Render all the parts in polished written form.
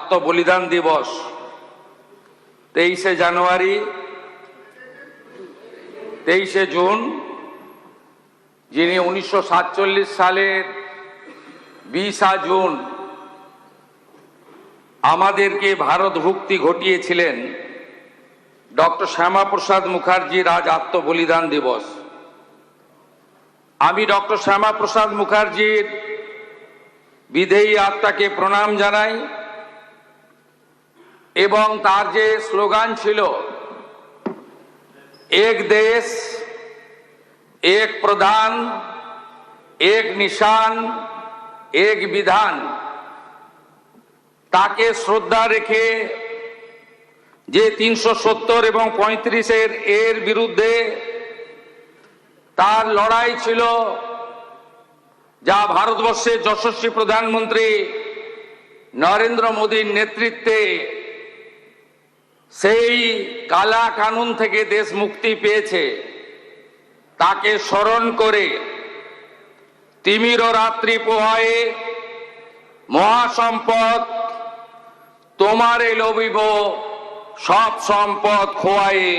আত্মবলিদান দিবস 23শে জানুয়ারি, 23শে জুন, যিনি 1947 সালের 20 জুন আমাদেরকে ভারত মুক্তি ঘটিয়েছিলেন, ডক্টর শ্যামাপ্রসাদ মুখার্জির আজ আত্মবলিদান দিবস। আমি ডক্টর শ্যামাপ্রসাদ মুখার্জির বিদেহী আত্মাকে প্রণাম জানাই এবং তার যে স্লোগান ছিল এক দেশ এক প্রধান এক নিশান এক বিধান, তাকে শ্রদ্ধা রেখে যে 370 এবং 35 এর বিরুদ্ধে তার লড়াই ছিল, যা ভারতবর্ষের যশস্বী প্রধানমন্ত্রী নরেন্দ্র মোদীর নেতৃত্বে সেই কালা কানুন থেকে দেশ মুক্তি পেয়েছে, তাকে স্মরণ করে তিমির রাত্রি পোহায়ে মহাসম্পদ তোমারে লবিব সব সম্পদ খোয়ায়ে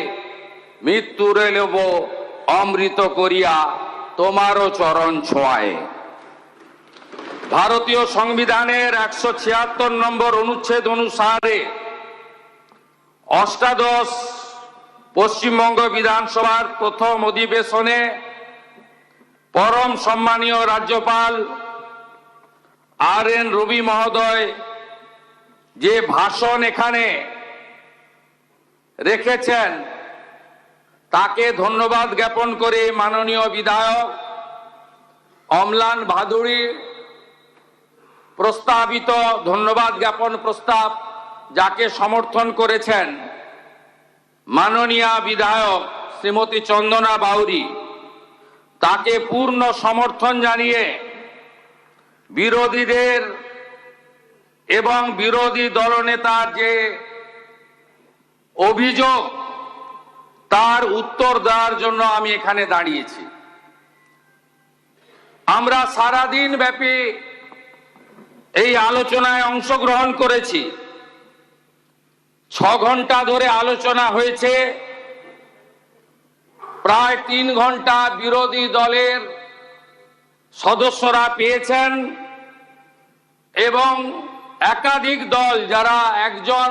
মৃত্যুরে লব অমৃত করিয়া তোমারও চরণ ছোঁয়ায়। ভারতীয় সংবিধানের 176 নম্বর অনুচ্ছেদ অনুসারে অষ্টাদশ পশ্চিমবঙ্গ বিধানসভার প্রথম অধিবেশনে পরম সম্মানীয় রাজ্যপাল RN রবি মহোদয় যে ভাষণ এখানে রেখেছেন, তাকে ধন্যবাদ জ্ঞাপন করে মাননীয় বিধায়ক অম্লান ভাদুড়ী প্রস্তাবিত ধন্যবাদ জ্ঞাপন প্রস্তাব যাকে সমর্থন করেছেন মাননীয় বিধায়ক শ্রীমতী চন্দনা বাউরি, তাকে পূর্ণ সমর্থন জানিয়ে বিরোধীদের এবং বিরোধী দলনেতার যে অভিযোগ তার উত্তর দেওয়ার জন্য আমি এখানে দাঁড়িয়েছি। আমরা সারাদিন ব্যাপী এই আলোচনায় অংশগ্রহণ করেছি। 6 ঘন্টা ধরে আলোচনা হয়েছে। প্রায় 3 ঘন্টা বিরোধী দলের সদস্যরা পেয়েছেন এবং একাধিক দল যারা একজন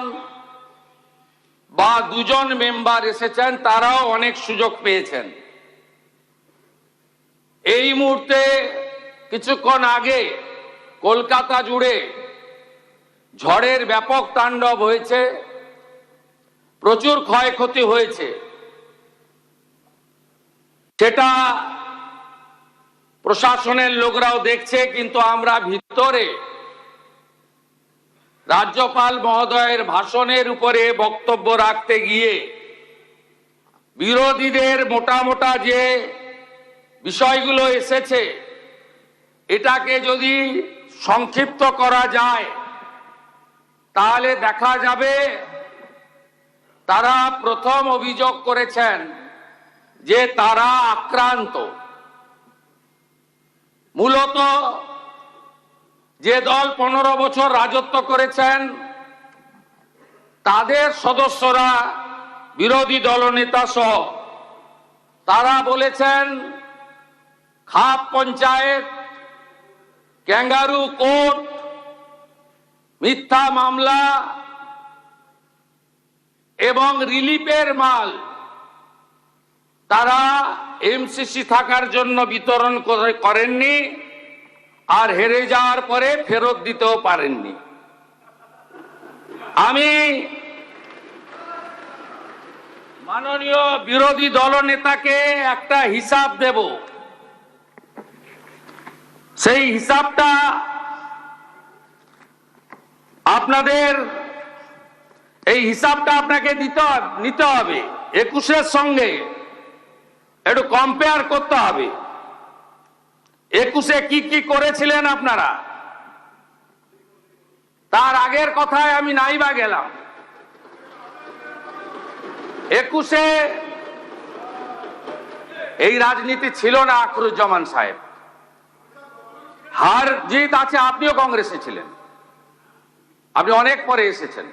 বা দুজন মেম্বার এসেছেন তারাও অনেক সুযোগ পেয়েছেন। এই মুহূর্তে কিছুক্ষণ আগে কলকাতা জুড়ে ঝড়ের ব্যাপক তাণ্ডব হয়েছে, প্রচুর ক্ষয়ক্ষতি হয়েছে। সেটা প্রশাসনের লোকরাও দেখছে, কিন্তু আমরা ভিতরে রাজ্যপাল মহোদয়ের ভাষণের উপরে বক্তব্য রাখতে গিয়ে বিরোধীদের মোটা মোটা যে বিষয়গুলো এসেছে, এটাকে যদি সংক্ষিপ্ত করা যায় তাহলে দেখা যাবে তারা প্রথম অভিযোগ করেছেন যে তারা আক্রান্ত। মূলত যে দল 15 বছর রাজত্ব করেছেন তাদের সদস্যরা, বিরোধী দলনেতা সহ, তারা বলেছেন খাপ পঞ্চায়েত, ক্যাঙ্গারু কোর্ট, মিথ্যা মামলা এবং রিলিফের মাল তারা এমসিসি থাকার জন্য বিতরণ করেননি, আর হেরে যাওয়ার পরে ফেরত দিতেও পারেননি। আমি মাননীয় বিরোধী দলনেতাকে একটা হিসাব দেব, সেই হিসাবটা আপনাদের, এই হিসাবটা আপনাকে নিতে হবে, 21-এর সঙ্গে একটু কম্পেয়ার করতে হবে। 21-এ কি কি করেছিলেন আপনারা, তার আগের কথায় আমি নাইবা গেলাম। 21-এ এই রাজনীতি ছিল না আখরুজ্জামান সাহেব, হার জিত আছে, আপনিও কংগ্রেসে ছিলেন, আপনি অনেক পরে এসেছেন,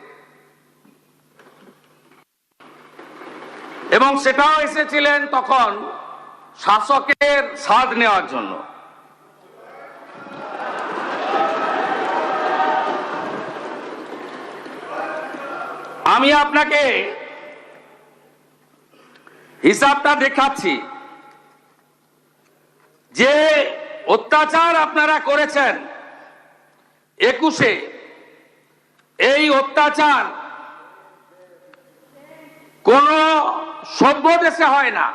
এবং সেটাও এসেছিলেন তখন শাসকের স্বাদ নেওয়ার জন্য। আমি আপনাকে হিসাবটা দেখাচ্ছি যে অত্যাচার আপনারা করেছেন 21-এ, এই অত্যাচার কোন সভ্য দেশে হয় না।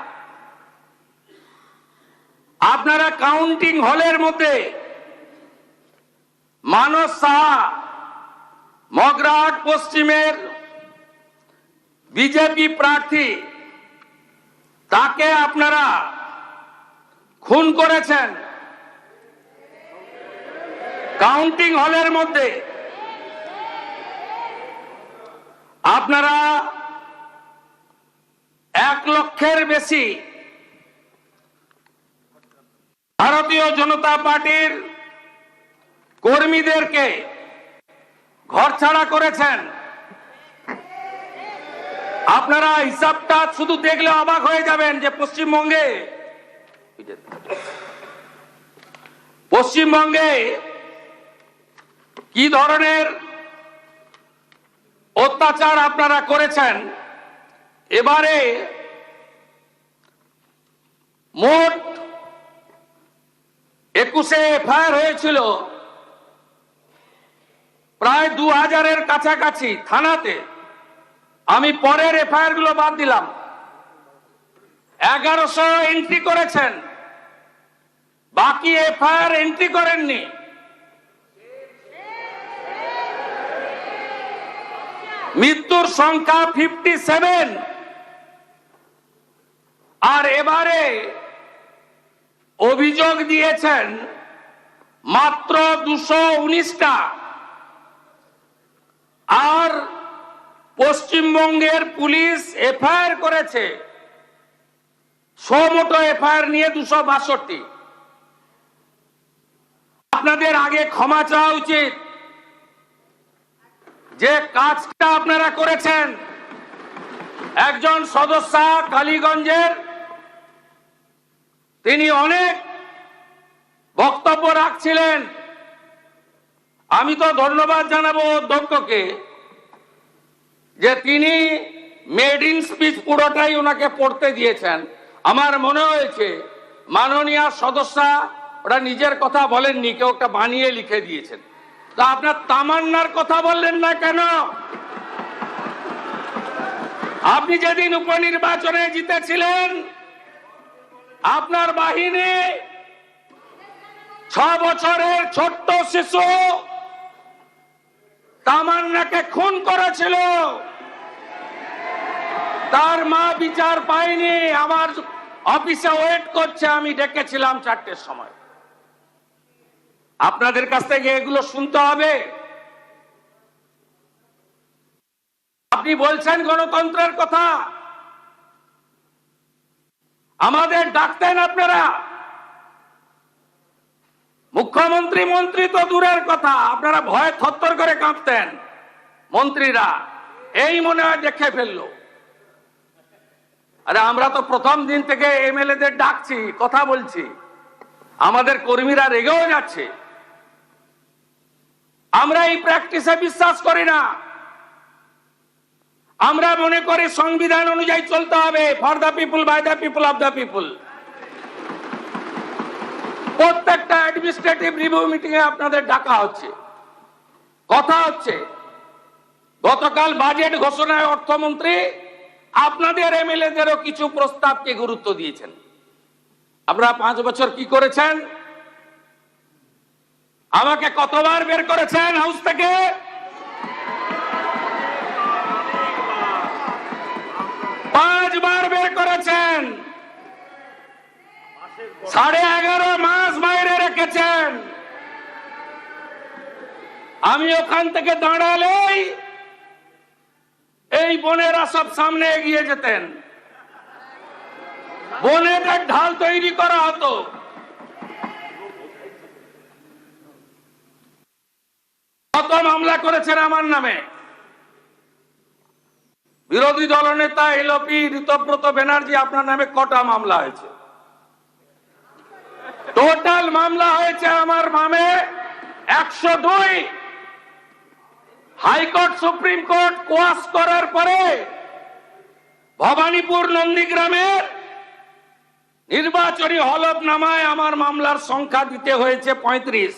আপনারা কাউন্টিং হলের মধ্যে মানস সাহা, মগরাহাট পশ্চিমের বিজেপি প্রার্থী, তাকে আপনারা খুন করেছেন কাউন্টিং হলের মধ্যে। আপনারা 1 লক্ষের বেশি ভারতীয় জনতা পার্টির কর্মীদেরকে ঘরছাড়া করেছেন। আপনারা হিসাবটা শুধু দেখলে অবাক হয়ে যাবেন যে পশ্চিমবঙ্গে কি ধরনের অত্যাচার আপনারা করেছেন। এবারে মোট 21-এ এফআইআর হয়েছিল প্রায় 2000-এর কাছাকাছি থানাতে। আমি পরের এফআইআর গুলো বাদ দিলাম। 1100 এন্ট্রি করেছেন, বাকি এফআইআর এন্ট্রি করেননি। মৃত্যুর সংখ্যা 57, আর এবারে অভিযোগ দিয়েছেন মাত্র 219টা। আর পশ্চিমবঙ্গের পুলিশ এফআইআর করেছে, মোটো এফআইআর নিয়ে 262। আপনাদের আগে ক্ষমা চাওয়া উচিত যে কাজটা আপনারা করেছেন। একজন সদস্য কালীগঞ্জের, তিনি অনেক বক্তব্য রাখছিলেন। আমি তো ধন্যবাদ জানাবো অধ্যক্ষকে যে তিনি মেড ইন স্পিচ পুরোটাই ওনাকে পড়তে দিয়েছেন। আমার মনে হয়েছে মাননীয় সদস্য ওটা নিজের কথা বলেননি, কেউ একটা বানিয়ে লিখে দিয়েছেন। তা আপনার তামান্নার কথা বললেন না কেন? আপনি যেদিন উপনির্বাচনে জিতেছিলেন, আপনার বাহিনী 6 বছরের ছোট্ট শিশু তামান্নাকে খুন করেছিল। তার মা বিচার পায়নি, আমার অফিসে ওয়েট করছে। আমি ডেকেছিলাম 4টের সময়। আপনাদের কাছ থেকে এগুলো শুনতে হবে। আপনি বলছেন গণতন্ত্রের কথা, আমাদের ডাকতেন আপনারা। মুখ্যমন্ত্রী মন্ত্রী তো দূরের কথা, আপনারা ভয়ে থরথর করে কাঁপতেন। মন্ত্রীরা এই মনে হয় দেখে ফেললো। আরে আমরা তো প্রথম দিন থেকে এমএলএদের ডাকছি, কথা বলছি, আমাদের কর্মীরা রেগেও যাচ্ছে। আমরা এই প্র্যাকটিসে বিশ্বাস করি না। আমরা মনে করি সংবিধান অনুযায়ী চলতে হবে, for the people, by the people, of the people. প্রত্যেকটা অ্যাডমিনিস্ট্রেটিভ রিভিউ মিটিং এ আপনাদের ডাকা হচ্ছে, কথা হচ্ছে। গতকাল বাজেট ঘোষণায় অর্থমন্ত্রী আপনাদের এমএলএদেরও কিছু প্রস্তাবকে গুরুত্ব দিয়েছেন। আপনারা 5 বছর কি করেছেন? আমাকে কতবার বের করেছেন হাউস থেকে? পাঁচবার বের করেছেন। 11.5 মাস বাইরে রেখেছেন। আমি ওখান থেকে দাঁড়ালেই এই বোনেরা সব সামনে এগিয়ে যেতেন, বোনেদের ঢাল তৈরি করা হতো। কত মামলা করেছেন আমার নামে? বিরোধী দলনেতা এলপি ঋতব্রত ব্যানার্জি, আপনার নামে কটা মামলা হয়েছে? টোটাল মামলা হয়েছে আমার নামে 102। হাইকোর্ট সুপ্রিম কোর্ট কোয়াশ করার পরে ভবানীপুর নন্দীগ্রামের নির্বাচনী হলফনামায় আমার মামলার সংখ্যা দিতে হয়েছে 35।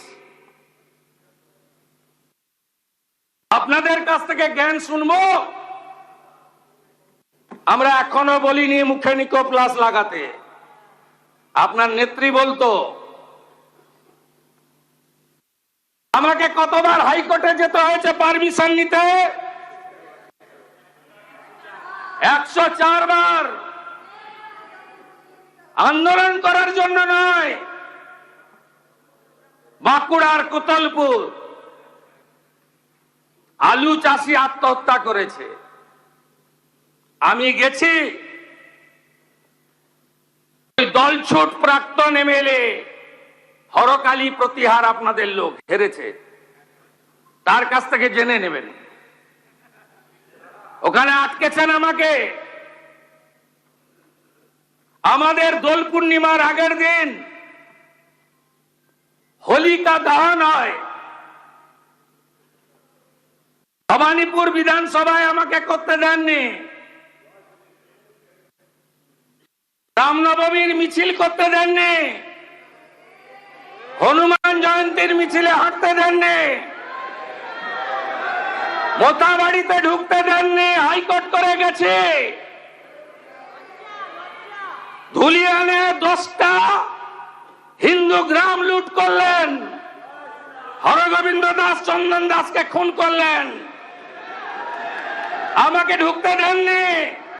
আপনাদের কাছ থেকে জ্ঞান শুনবো? আমরা এখনো বলিনি মুখে নিকো প্লাস লাগাতে। আপনার নেত্রী বলতো। আমাকে কতবার হাইকোর্টে যেতে হয়েছে পারমিশন নিতে? 104 বার। আন্দোলন করার জন্য নয়, বাঁকুড়ার কোতলপুর আলু চাষি আত্মহত্যা করেছে, আমি গেছি। দলছুট প্রাক্তন এমএলএ হরকালী প্রতিহার আপনাদের লোক হেরেছে, তার কাছ থেকে জেনে নেবেন। ওখানে আটকেছেন আমাকে। আমাদের দোল পূর্ণিমার আগের দিন হোলিকা দহন হয়, ভবানীপুর বিধানসভায় আমাকে করতে দেননি। রামনবমীর মিছিল করতে দেননি, হনুমান জয়ন্তীর মিছিলে হাঁটতে দেননি, মোথাবাড়িতে ঢুকতে দেননি, হাইকোর্ট করে গেছে। ধুলিয়ানে 10টা হিন্দু গ্রাম লুট করলেন, হরগোবিন্দ দাস চন্দন দাসকে খুন করলেন, আমাকে ঢুকতে দেননি।